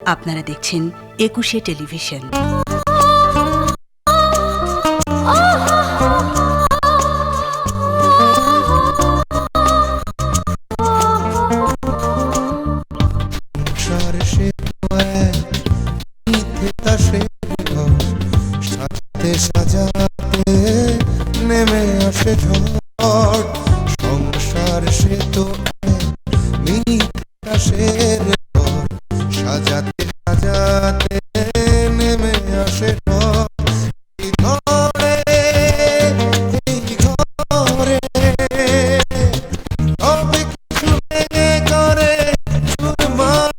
আপনারা দেখছেন ২১শে টেলিভিশন। সাজাতে নেমে আসে ঝড়, সংসার সে তো মিঠাসের ঘর, সাজাতে সাজাতে নেমে আসে ঝড়। এই ঘরে তবে কিছু ভেঙে করে চুরমার,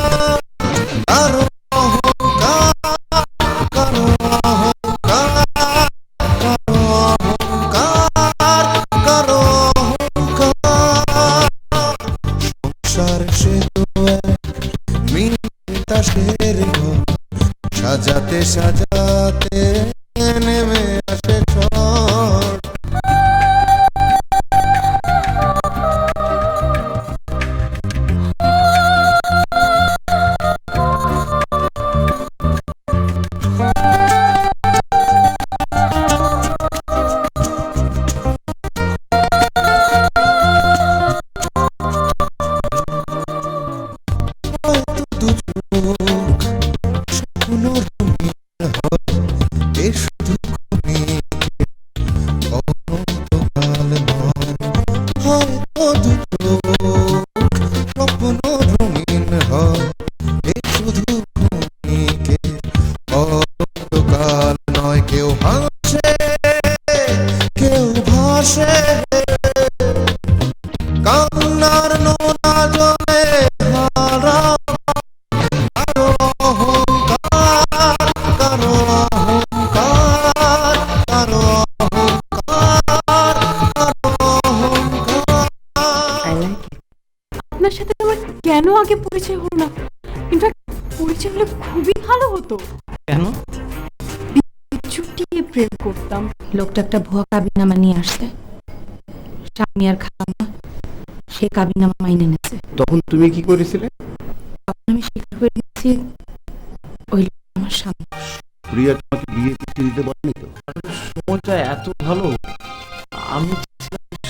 কারো অহংকার, কারো সাজাতে সাজাতে নেমে আসে ঝড়। কেউ হাসে কেউ ভাসে, কান্নার নোনা জলে হারা, কারো অহংকার, কারো অহংকার, কারো অহংকার, কারো অহংকার। আপনার সাথে আমার কেন আগে পরিচয় হলো না? ইনফ্যাক্ট পরিচয় হলে খুবই ভালো হতো। কেন? চুটিয়ে প্রেম করতাম। লোকটা একটা ভুয়া কাবিনামা নিয়ে আসছে, স্বামী আর খালাম্মা সে কাবিনামা মাইনে নিয়েছে। তখন তুমি কি করেছিলে? তখন আমি স্বীকার করে দিচ্ছি ওই লোক আমার স্বামী। প্রিয়া তোমাকে বিয়ে করতে দিতে বলেনি তো? সময়টা এত ভালো, আমি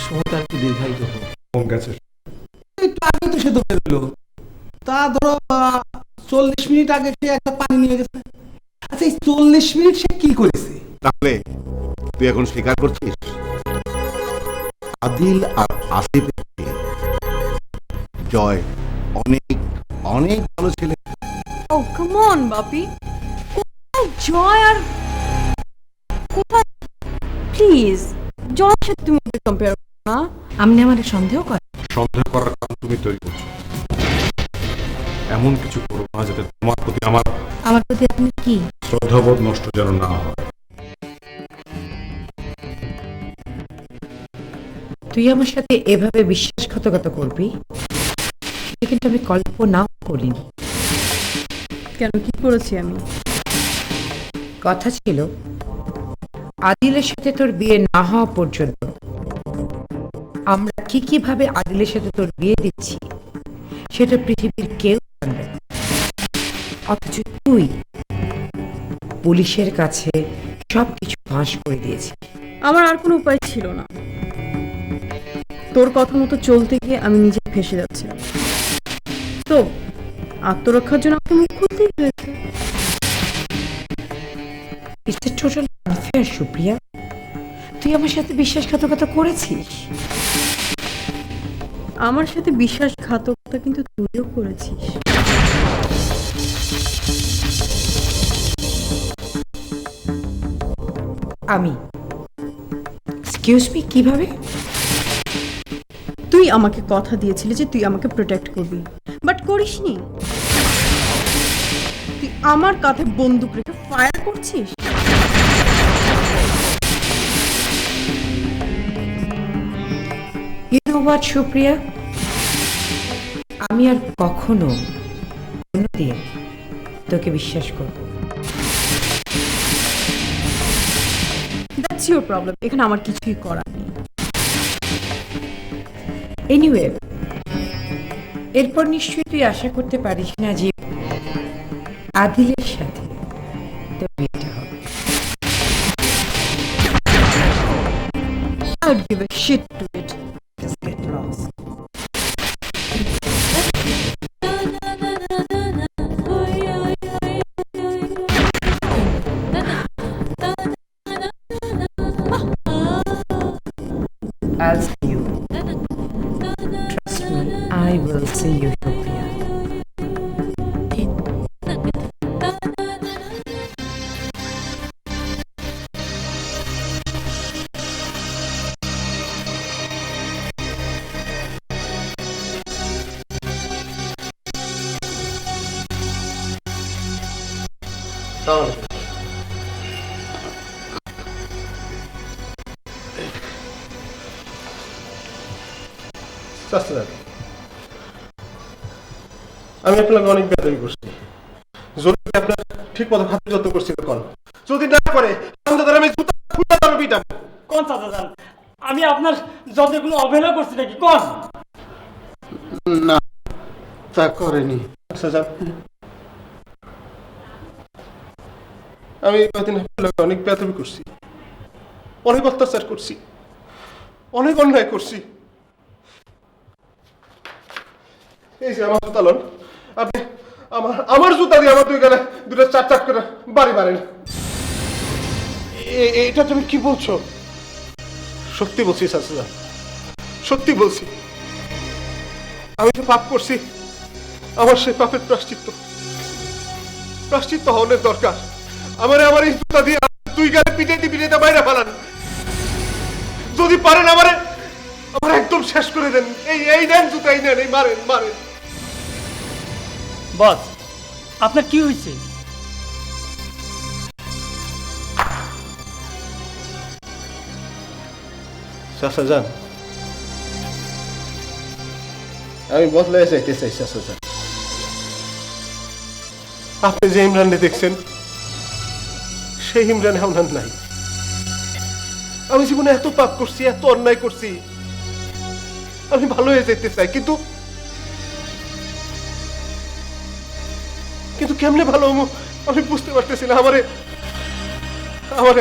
সময়টা একটু দীর্ঘায়িত হোক। কম গেছে। একটু আগে তো সে তো বেরোলো, তা ধরো 40 মিনিট আগে সে একটা পানি নিয়ে গেছে। আচ্ছা, এই 40 মিনিট সে কি করেছে? তাহলে তুই এখন স্বীকার করছিস আদিল আর আসিফের চেয়ে জয় অনেক অনেক ভালো ছেলে। ও কাম অন বাপি, কোথায় জয় আর কোথায়? প্লিজ জয়ের সাথে তুমি ওকে কম্পেয়ার করো না। আপনি আমার সন্দেহ করেন? সন্দেহ করার কারণ তুমি তৈরি করছো। এমন কিছু করো না যাতে তোমার প্রতি আমার প্রতি আপনি কি শ্রদ্ধাবোধ নষ্ট যেন না হয়। তুই আমার সাথে এভাবে বিশ্বাসঘাতকতা করবি এটা কিন্তু আমি কল্পনাও করিনি। কেন, কি করেছি আমি? কথা ছিল আদিলের সাথে তোর বিয়ে না হওয়া পর্যন্ত আমরা কি ভাবে আদিলের সাথে তোর বিয়ে দিচ্ছি সেটা পৃথিবীর কেউ জানবে না। অথচ তুই পুলিশের কাছে সবকিছু ফাঁস করে দিয়েছিস। আমার আর কোনো উপায় ছিল না। তোর কথা মতো চলতে গিয়ে আমি নিজে ফেঁসে যাচ্ছিলাম, তো আত্মরক্ষার জন্য আমাকে মুখ খুলতেই হয়েছে। It's a total unfair Supriya, তুই আমার সাথে বিশ্বাসঘাতকতা করেছিস। আমার সাথে বিশ্বাসঘাতকতা কিন্তু তুইও করেছিস। আমি এক্সকিউজ মি, কিভাবে? তুই আমাকে কথা দিয়েছিলি যে তুই আমাকে প্রোটেক্ট করবি, বাট করিসনি। তুই আমার কাঁধে বন্দুক রেখে ফায়ার করছিস। ইউ নো হোয়াট সুপ্রিয়া, আমি আর কখনো কোনোদিন তোকে বিশ্বাস করব। দ্যাটস ইউর প্রবলেম, এখানে আমার কিছুই করার নেই। এনিওয়ে, এরপর নিশ্চয়ই তুই আশা করতে পারিস না যে আদিলের সাথে তোর বিয়েটা হবে। I'd give a shit to it. Just get lost. I'll see you. Trust me, I will see you, Sophia. আমি আপনাকে অনেক বেদবি করছি, যদি আপনার ঠিক মতো খাদ্য যত্ন করছি কোন, যদি না করে আমি জুতা খুলে দামে পিটাবো। কোন চাচা যান, আমি আপনার যত্নে কোনো অবহেলা করছি নাকি? কোন না, তা করেনি। আচ্ছা যান, আমি কয়েকদিন আপনাকে অনেক বেদবি করছি, অনেক অত্যাচার করছি, অনেক অন্যায় করছি। এই যে আমার জুতা লন, আপনি আমার জুতা দিয়ে আমার দুই গালে দুটো চার চার করে বাড়ি মারেন। এটা তুমি কি বলছো? সত্যি বলছি চাচা, সত্যি বলছি। আমি যে পাপ করছি, আমার সেই পাপের প্রায়শ্চিত্ত হওয়ার দরকার। আমার এই জুতা দিয়ে দুই গালে পিটাইতে বাইরে ফেলান। যদি পারেন আমার একদম শেষ করে দেন। এই নেন জুতা, এই নেন, এই মারেন। বস, আপনার কি হয়েছে? চাচা যান, আমি বদলাই যাইতে চাই চাচা যান। আপনি যে ইমরানকে দেখছেন, সেই ইমরান আপনার নাই। আমি জীবনে এত পাপ করছি, এত অন্যায় করছি, আমি ভালো হয়ে যেতে চাই, কিন্তু কেমনে ভালো আমি বুঝতে পারতেছি না। আমারে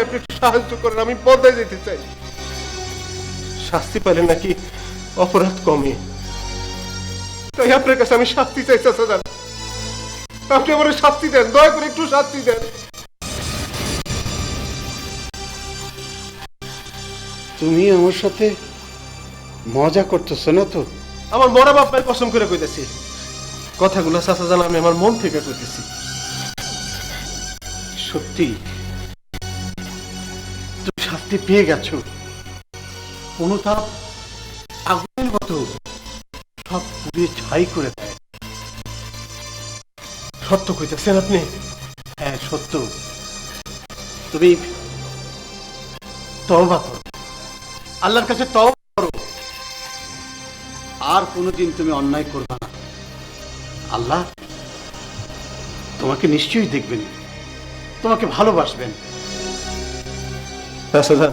আপনি একটু সাহায্য করেন, আমি বদলাই যেতে চাই। শাস্তি পেলে নাকি অপরাধ কমে, তাই আপনার কাছে আমি শাস্তি চাই চাচা যান। আপনি আমার শাস্তি দেন, দয়া করে একটু শাস্তি দেন। তুমি আমার সাথে মজা করতেছো না তো? আমার মরা বাপের কসম করে কইতেছি, কথাগুলো চাচা জান আমি আমার মন থেকে কইতেছি। সত্যি তুমি শাস্তি পেয়ে গেছো? কোনো তাপ আগুনের মতো সব পুড়িয়ে ছাই করে দেয়। সত্য কইতেছেন আপনি? হ্যাঁ সত্য। তুমি তওবা করো, আল্লাহর কাছে তওবা করো, আর কোনোদিন তুমি অন্যায় করবে না। আল্লাহ তোমাকে নিশ্চয়ই দেখবেন, তোমাকে ভালোবাসবেন। চাচা যান,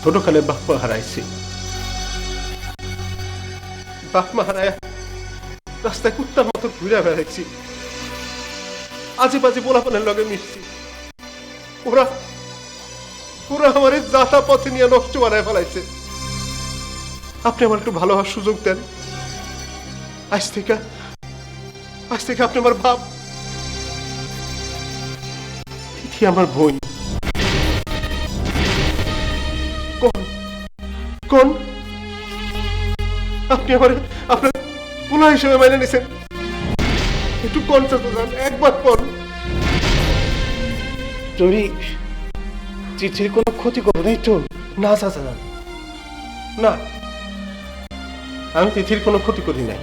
ছোটকালে বাপ মা হারাইছি। বাপ মা হারায় রাস্তায় কুত্তার মতো ঘুরে বেড়াইছি, আজে বাজে পোলাপানের লগে মিশছি। ওরা আমার যাতা পথে নিয়ে নষ্ট বানায় ফেলাইছে। আপনি আমার একটু ভালো হওয়ার সুযোগ দেন। আজ থেকে আপনি আমার বাপ, তিথি আমার বোন। কোন আপনি আমার আপনার পোলা হিসেবে মেনে নিছেন? একটু কোন চাচা যান, একবার কোন। তুমি তিথির কোনো ক্ষতি করো নাই তো? না চাচা যান, না, আমি তিথির কোনো ক্ষতি করি নাই।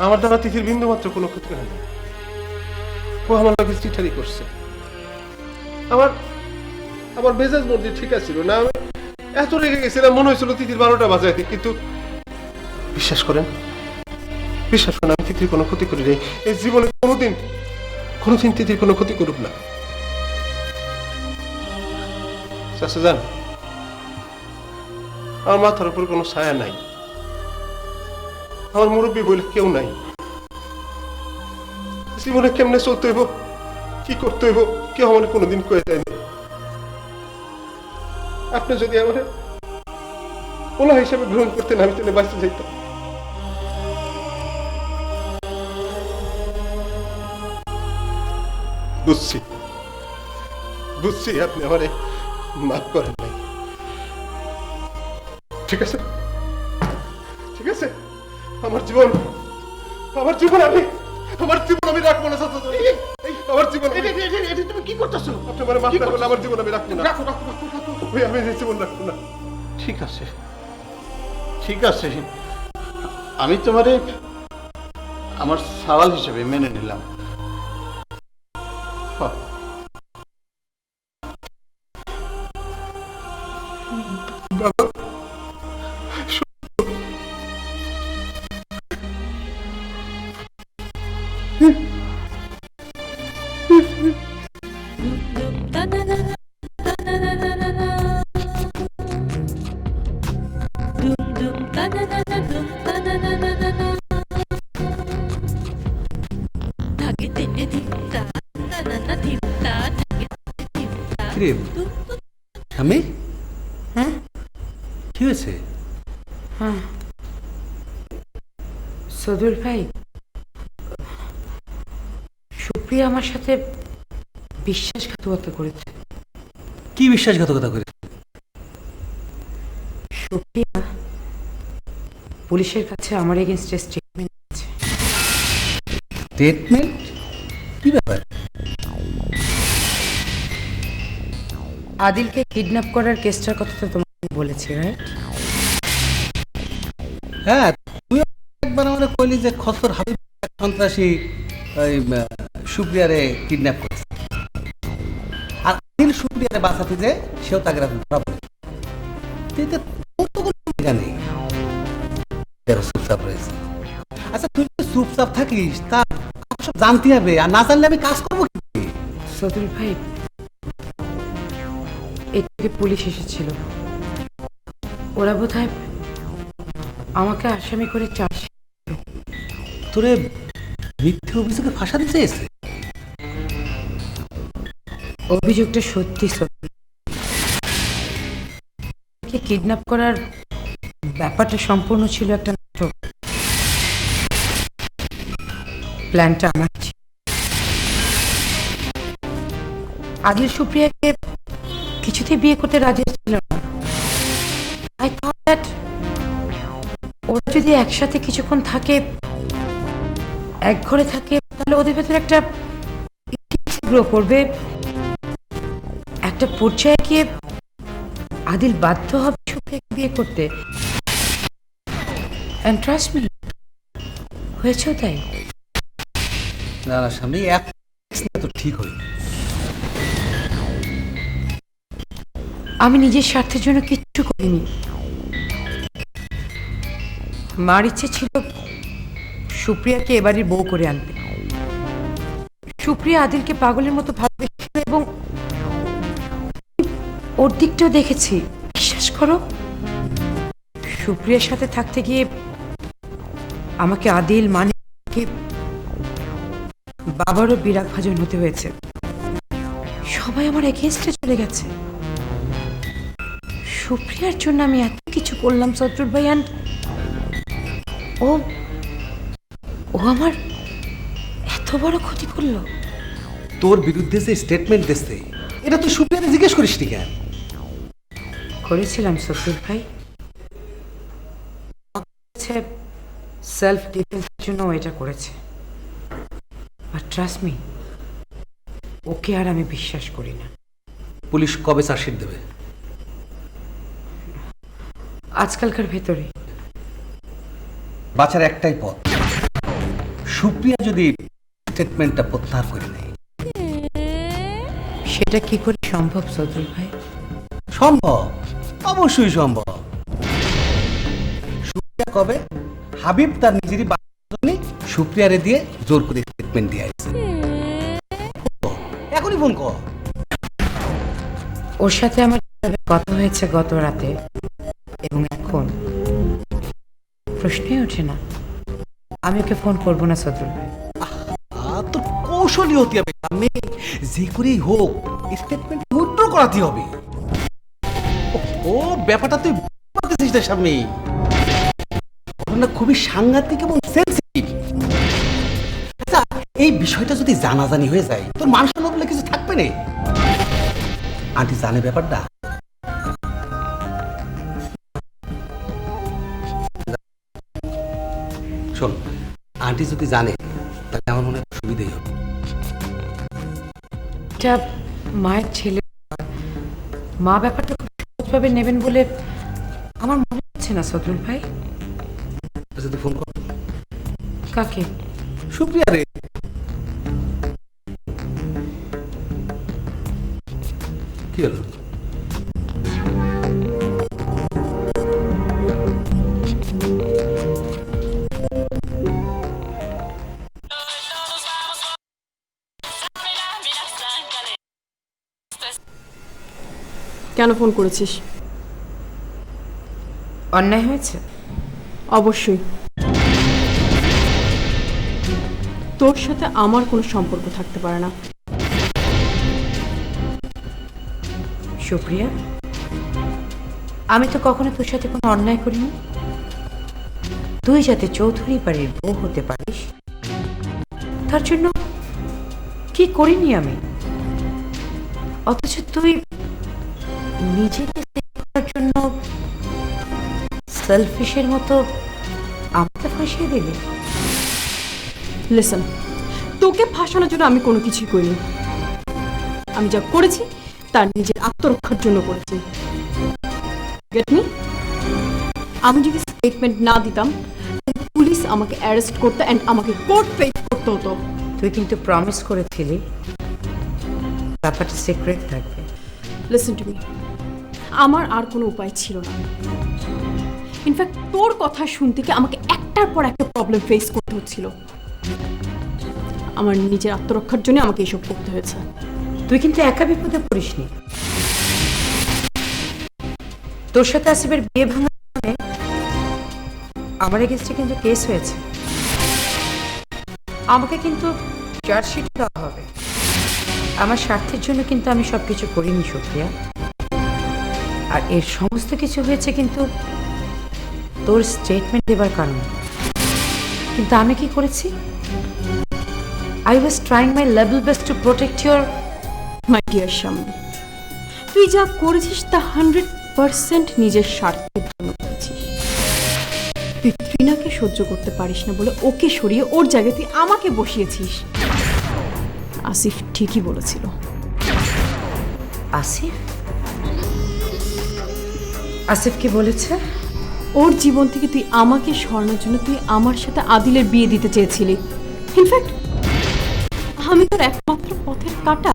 আমার দ্বারা তিথির বিন্দু মাত্র কোনো ক্ষতি হয় না। ও আমার লোকের চিঠারি করছে। আমার মেজাজ মর্জি ঠিক আছিল না, আমি এত রেগে গেছিলাম, মনে হয়েছিল তিথির 12টা বাজাইতে। কিন্তু বিশ্বাস করেন আমি তিথির কোনো ক্ষতি করি নাই। এই জীবনে কোনোদিন তিথির কোনো ক্ষতি করুক না। চাচা যান, আমার মাথার উপর কোনো ছায়া নাই, আমার মুরব্বী বলে কেউ নাই। জীবনে কেমনে চলতে হইব, কি করতে হইব, কেউ আমার কোনোদিন কয়ে দেয়নি। আপনি যদি আমার ওলা হিসাবে গ্রহণ করতেন, আমি তাহলে বাঁচতে যাইতাম। বুঝছি, বুঝছি আপনি আমারে মাফ করেন নাই। ঠিক আছে, ঠিক আছে, আমার জীবন আমি রাখবো না। আমার জীবন তুমি কি করতেছো? আপনি আমার মাফ না করলে আমার জীবন আমি রাখবো না। আমি জীবন রাখবো না। ঠিক আছে, ঠিক আছে, আমি তোমারে আমার সওয়াল হিসেবে মেনে নিলাম। আমি হ্যাঁ কি হয়েছে? হ্যাঁ সদুল ভাই, সুপ্রিয়া আমার সাথে বিশ্বাসঘাতকতা করেছে। কি বিশ্বাসঘাতকতা করে? সুপ্রিয়া পুলিশের কাছে আমার এগেইনস্টে স্টেটমেন্ট আছে। স্টেটমেন্ট? কি ব্যাপার? আদিলকে কিডন্যাপ করার কেসটার কথা তো তোমাকে বলেছি, রাইট? হ্যাঁ, তুই একবার আমরা কইলি যে খসর হাবিব সন্ত্রাসী ওই সুপ্রিয়ারে কিডন্যাপ করেছে, আর আদিল সুপ্রিয়ারে বাঁচাতে যে সেও তাকে রাখুন ধরা পড়ে। নেই চুপচাপ রয়েছে। আচ্ছা তুই যদি চুপচাপ থাকিস তা সব জানতে হবে, আর না জানলে আমি কাজ করবো কি? সদুল ভাই, এদিকে পুলিশ এসেছিল, ওরা বোধহয় আমাকে আসামি করে চার্জ। তোরে মিথ্যে অভিযোগে ফাঁসাতে চেয়েছে? অভিযোগটা সত্যি সত্যি। কিডন্যাপ করার ব্যাপারটা সম্পূর্ণ ছিল একটা নাটক। প্ল্যানটা আমার ছিল। আদিল সুপ্রিয়াকে কিছুতেই বিয়ে করতে রাজি ছিল না। আই থট দ্যাট ওরা যদি একসাথে কিছুক্ষণ থাকে, এক ঘরে থাকে, তাহলে ওদের ভেতরে একটা গ্রো করবে। একটা পর্যায়ে গিয়ে আদিল বাধ্য হবে সুপ্রিয়াকে বিয়ে করতে। And trust me, হয়েছেও তাই। না না স্বামী, তো ঠিক হয়নি। আমি নিজের স্বার্থের জন্য কিচ্ছু করিনি। মার ইচ্ছে ছিল সুপ্রিয়াকে এবারের বউ করে আনতে। সুপ্রিয়া আদিলকে পাগলের মতো ভালোবেসেছিল এবং ওর দিকটাও দেখেছি। বিশ্বাস করো, সুপ্রিয়ার সাথে থাকতে গিয়ে আমাকে আদিল মানে বাবারও বিরাগ ভাজন হতে হয়েছে। সবাই আমার এগেইনস্টে চলে গেছে। সুপ্রিয়ার জন্য আমি এত কিছু করলাম সদরুল ভাই, অ্যান্ড ও আমার এত বড় ক্ষতি করলো। তোর বিরুদ্ধে যে স্টেটমেন্ট দিচ্ছে এটা তুই সুপ্রিয়াকে জিজ্ঞেস করিস নি কেন? করেছিলাম সদরুল ভাই, সেলফ ডিফেন্সের জন্য এটা করেছে। আর ট্রাস্ট মি, ওকে আর আমি বিশ্বাস করি না। পুলিশ কবে চার্জশিট দেবে? আজকালকার ভেতরে। বাঁচার একটাই পথ, সুপ্রিয়া যদি স্টেটমেন্টটা প্রত্যাহার করে নেয়। সেটা কি করে সম্ভব সদরুল ভাই? সম্ভব, অবশ্যই সম্ভব। সুপ্রিয়া কবে হাবিব তার নিজেরই বাড়ি সুপ্রিয়ারে দিয়ে জোর করে স্টেটমেন্ট দিয়ে আসছে। এখনই ফোন কর। ওর সাথে আমার কথা হয়েছে গত রাতে, এবং এখন প্রশ্নই ওঠে না আমি ওকে ফোন করবো না সদরুল ভাই। তোর কৌশলী হতে হবে সামনে, যে করেই হোক স্টেটমেন্ট উইথড্র করাতে হবে। ও ব্যাপারটা তুই পারতেছিস না সামনে, ঘটনা খুবই সাংঘাতিক এবং সেন্সিটিভ। আচ্ছা, এই বিষয়টা যদি জানাজানি হয়ে যায় তোর মান সম্মান বলে কিছু থাকবে না। আন্টি জানে ব্যাপারটা? শোন, আন্টি যদি জানে তাহলে আমার মনে হয় সুবিধাই হবে। এটা মায়ের ছেলে, মা ব্যাপারটা খুব সহজভাবে নেবেন বলে আমার মনে হচ্ছে না সদরুল ভাই। যদি ফোন কর। কাকে? সুপ্রিয়া রে। কি হলো? কেন ফোন করেছিস? অন্যায় হয়েছে? অবশ্যই। তোর সাথে আমার কোনো সম্পর্ক থাকতে পারে না। সুপ্রিয়া, আমি তো কখনো তোর সাথে কোনো অন্যায় করিনি। তুই যাতে চৌধুরী বাড়ির বউ হতে পারিস তার জন্য কি করিনি আমি। অথচ তুই নিজেকে সেভ করার জন্য সেলফিশের মতো আমাকে ফাঁসিয়ে দিলি। লিসন, তোকে ফাঁসানোর জন্য আমি কোনো কিছুই করিনি। আমি যা করেছি তার নিজের আত্মরক্ষার জন্য করেছি। Get me? আমি যদি স্টেটমেন্ট না দিতাম পুলিশ আমাকে অ্যারেস্ট করতে এন্ড আমাকে কোর্ট ফেস করতে হতো। তুই কিন্তু প্রমিস করেছিলি ব্যাপারটা সিক্রেট থাকবে। লিসেন টু মি, আমার আর কোনো উপায় ছিল না। ইনফ্যাক্ট তোর কথা শুনতে গিয়ে আমাকে একটার পর একটা প্রবলেম ফেস করতে হচ্ছিল। আমার নিজের আত্মরক্ষার জন্য আমাকে এসব করতে হয়েছে। তুই কিন্তু একা বিপদে পড়িসনি। তোর সাথে আসিফের বিয়ে ভাঙার কারণে আমার এগেইনস্টে কিন্তু কেস হয়েছে। আমাকে কিন্তু চার্জশিট দেওয়া হবে। আমার স্বার্থের জন্য কিন্তু আমি সবকিছু করিনি সুপ্রিয়া। আর এর সমস্ত কিছু হয়েছে কিন্তু তোর স্টেটমেন্ট দেবার কারণে। কিন্তু আমি কি করেছি? I was trying my level best to protect your... my dear Shami, তুই যা করেছিস তা 100% নিজের স্বার্থের জন্য করেছিস। তুই ত্রিনাকে সহ্য করতে পারিস না বলে ওকে সরিয়ে ওর জায়গায় তুই আমাকে বসিয়েছিস। আসিফ ঠিকই বলেছিল। আসিফ? আসিফ কি বলেছে? ওর জীবন থেকে তুই আমাকে সরানোর জন্য তুই আমার সাথে আদিলের বিয়ে দিতে চেয়েছিলি। ইনফ্যাক্ট আমি তোর একমাত্র পথের কাঁটা।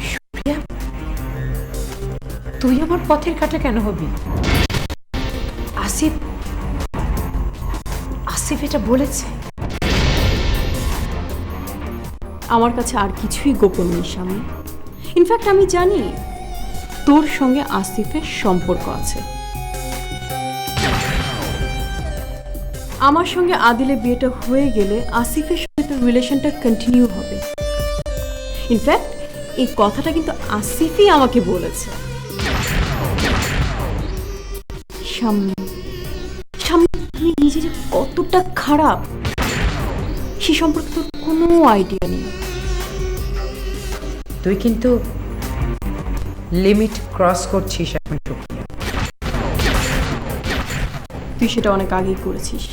সুপ্রিয়া, তুই আমার পথের কাঁটা কেন হবি? আসিফ আসিফ এটা বলেছে? আমার কাছে আর কিছুই গোপন নেই স্বামী। ইনফ্যাক্ট আমি জানি তোর সঙ্গে আসিফের সম্পর্ক আছে। আমার সঙ্গে আদিলের বিয়েটা হয়ে গেলে আসিফের সঙ্গে তোর রিলেশনটা কন্টিনিউ হবে। ইনফ্যাক্ট এই কথাটা কিন্তু আসিফই আমাকে বলেছে। সামনে সামনে তুমি নিজে যে কতটা খারাপ সে সম্পর্কে তোর কোনো আইডিয়া নেই। তুই কিন্তু লিমিট ক্রস করছিস এখন সুপ্রিয়া। তুই সেটা অনেক আগেই করেছিস।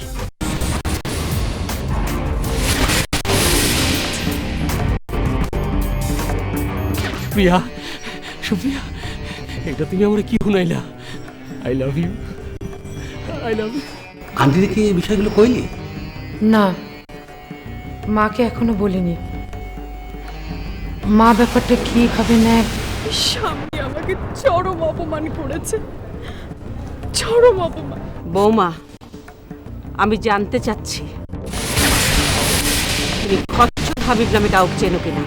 প্রিয়া, সুপ্রিয়া, এটা তুমি আমার কি শুনাইলা? I love you, I love you. আন্টিরে কি এই বিষয়গুলো কইলি? না, মাকে এখনো বলিনি। মা ব্যাপারটা কিভাবে নেয়। স্বামী আমাকে চরম অপমান করেছে, চরম অপমান। বৌমা, আমি জানতে চাচ্ছি তুমি খচ্চর হাবিব নামে কাউকে চেনো কিনা?